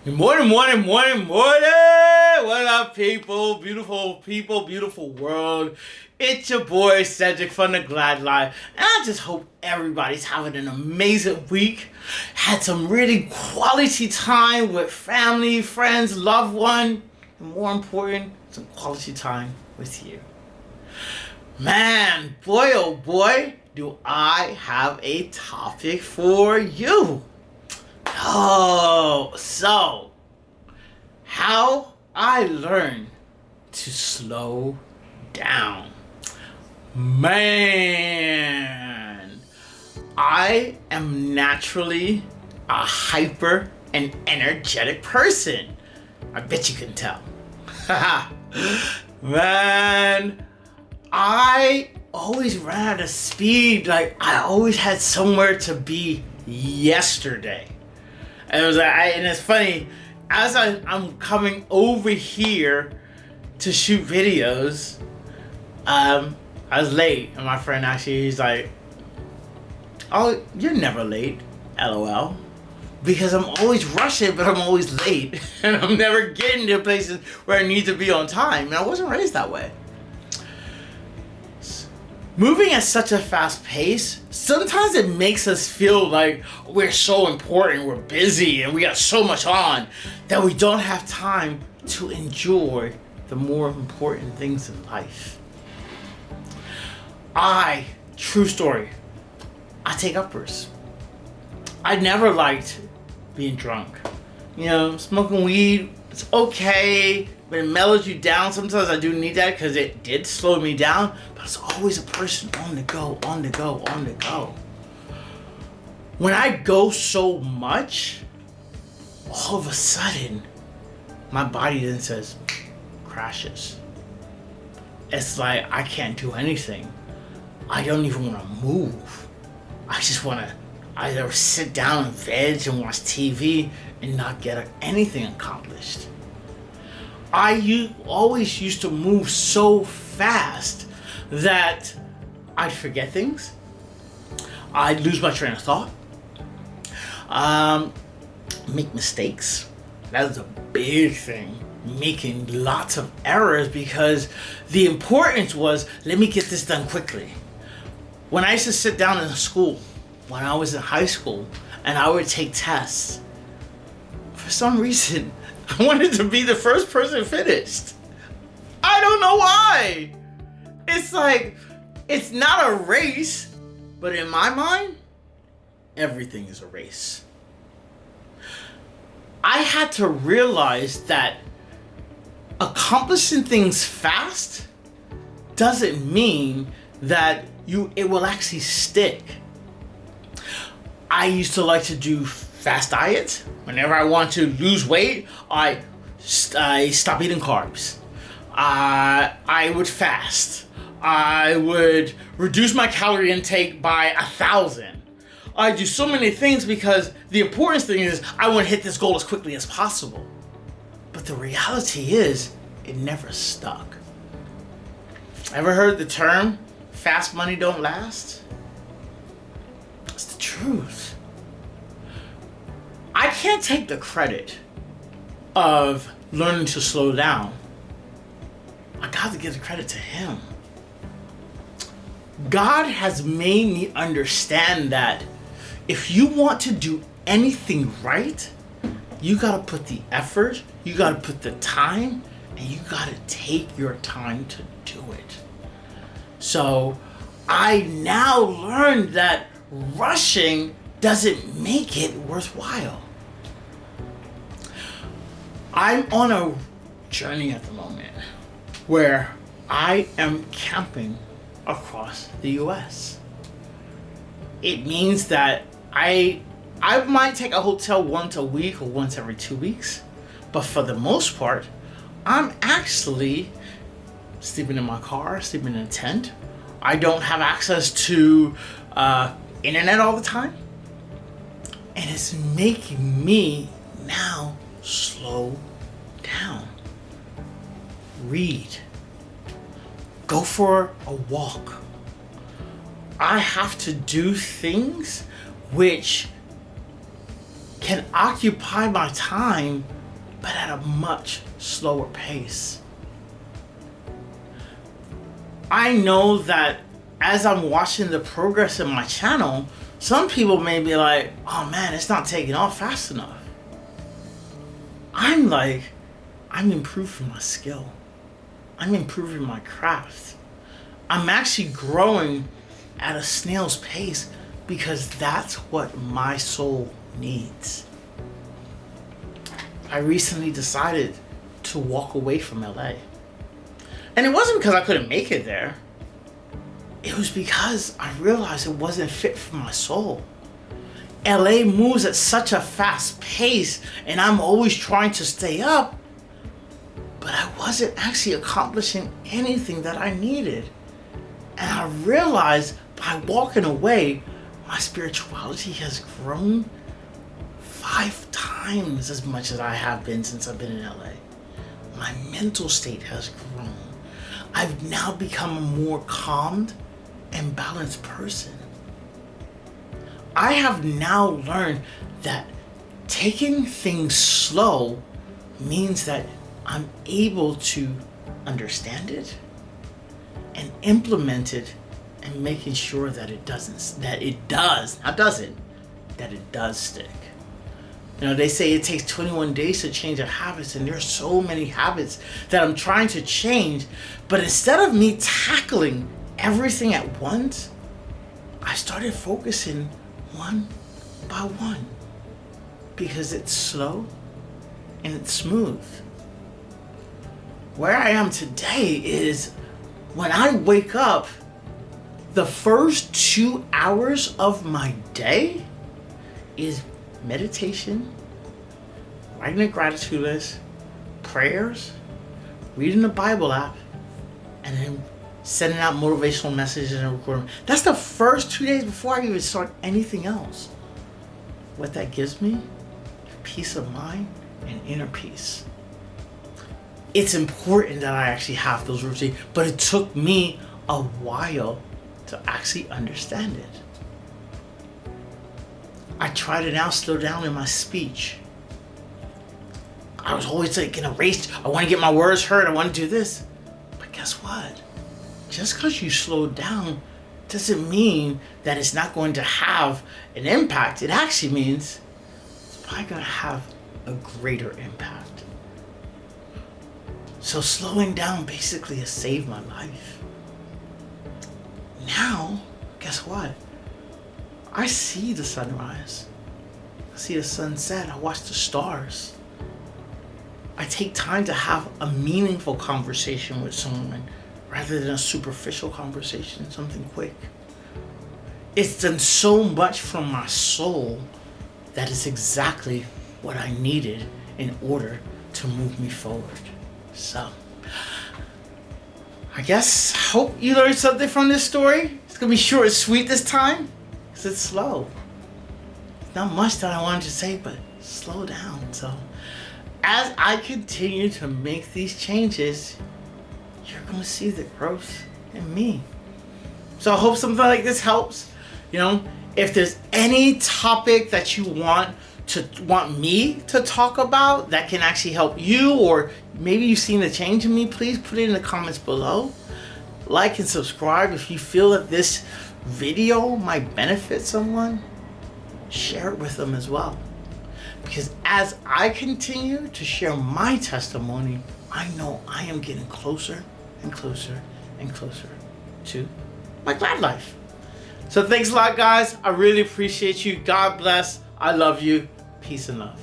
Good morning, morning, morning, morning! What up, people, beautiful world? It's your boy Cedric from the Glad Life, and I just hope everybody's having an amazing week. Had some really quality time with family, friends, loved one, and more important, some quality time with you. Man, boy, oh boy, do I have a topic for you. So how I learned to slow down. Man, I am naturally a hyper and energetic person. I bet you can tell. Man, I always ran out of speed. Like, I always had somewhere to be yesterday. And it's funny, as I'm coming over here to shoot videos, I was late, and my friend he's like, "Oh, you're never late, LOL," because I'm always rushing, but I'm always late, and I'm never getting to places where I need to be on time, and I wasn't raised that way. Moving at such a fast pace, sometimes it makes us feel like we're so important, we're busy, and we got so much on that we don't have time to enjoy the more important things in life. True story, I take uppers. I never liked being drunk. Smoking weed, it's okay, but it mellows you down. Sometimes I do need that because it did slow me down, but it's always a person on the go. When I go so much, all of a sudden, my body then says, crashes. It's like I can't do anything. I don't even want to move. I just want to either sit down and veg and watch TV and not get anything accomplished. I always used to move so fast that I'd forget things. I'd lose my train of thought. Make mistakes. That was a big thing. Making lots of errors because the importance was, let me get this done quickly. When I used to sit down in school, when I was in high school, and I would take tests, for some reason, I wanted to be the first person finished. I don't know why. It's like, it's not a race, but in my mind, everything is a race. I had to realize that accomplishing things fast doesn't mean that it will actually stick. I used to like to do fast diets. Whenever I want to lose weight, I stop eating carbs. I would fast. I would reduce my calorie intake by 1,000. I do so many things because the important thing is I want to hit this goal as quickly as possible. But the reality is, it never stuck. Ever heard the term, fast money don't last? It's the truth. I can't take the credit of learning to slow down. I got to give the credit to Him. God has made me understand that if you want to do anything right, you got to put the effort, you got to put the time, and you got to take your time to do it. So I now learned that rushing doesn't make it worthwhile. I'm on a journey at the moment where I am camping across the US. It means that I might take a hotel once a week or once every 2 weeks, but for the most part, I'm actually sleeping in my car, sleeping in a tent. I don't have access to internet all the time, and it's making me now slow down. Read. Go for a walk. I have to do things which can occupy my time, but at a much slower pace. I know that as I'm watching the progress in my channel, some people may be like, oh man, it's not taking off fast enough. I'm like, I'm improving my skill. I'm improving my craft. I'm actually growing at a snail's pace because that's what my soul needs. I recently decided to walk away from LA. And it wasn't because I couldn't make it there. It was because I realized it wasn't fit for my soul. LA moves at such a fast pace and I'm always trying to stay up, but I wasn't actually accomplishing anything that I needed. And I realized by walking away, my spirituality has grown 5 times as much as I have been since I've been in LA. My mental state has grown. I've now become a more calmed and balanced person. I have now learned that taking things slow means that I'm able to understand it and implement it and making sure that it does stick. You know, they say it takes 21 days to change a habit, and there's so many habits that I'm trying to change, but instead of me tackling everything at once, I started focusing one by one because it's slow and it's smooth. Where I am today is when I wake up, the first 2 hours of my day is meditation, writing a gratitude list, prayers, reading the Bible app, and then sending out motivational messages and recording. That's the first 2 days before I even start anything else. What that gives me? Peace of mind and inner peace. It's important that I actually have those routines, but it took me a while to actually understand it. I try to now slow down in my speech. I was always like in a race. I want to get my words heard. I want to do this. But guess what? Just because you slow down doesn't mean that it's not going to have an impact. It actually means it's probably going to have a greater impact. So slowing down basically has saved my life. Now, guess what? I see the sunrise. I see the sunset. I watch the stars. I take time to have a meaningful conversation with someone rather than a superficial conversation, something quick. It's done so much for my soul that is exactly what I needed in order to move me forward. So, I hope you learned something from this story. It's gonna be short and sweet this time, because it's slow. Not much that I wanted to say, but slow down. So, as I continue to make these changes, you're gonna see the growth in me. So I hope something like this helps. You know, if there's any topic that you want me to talk about that can actually help you, or maybe you've seen a change in me, please put it in the comments below. Like and subscribe if you feel that this video might benefit someone. Share it with them as well. Because as I continue to share my testimony, I know I am getting closer and closer and closer to my glad life. So thanks a lot, guys. I really appreciate you. God bless. I love you. Peace and love.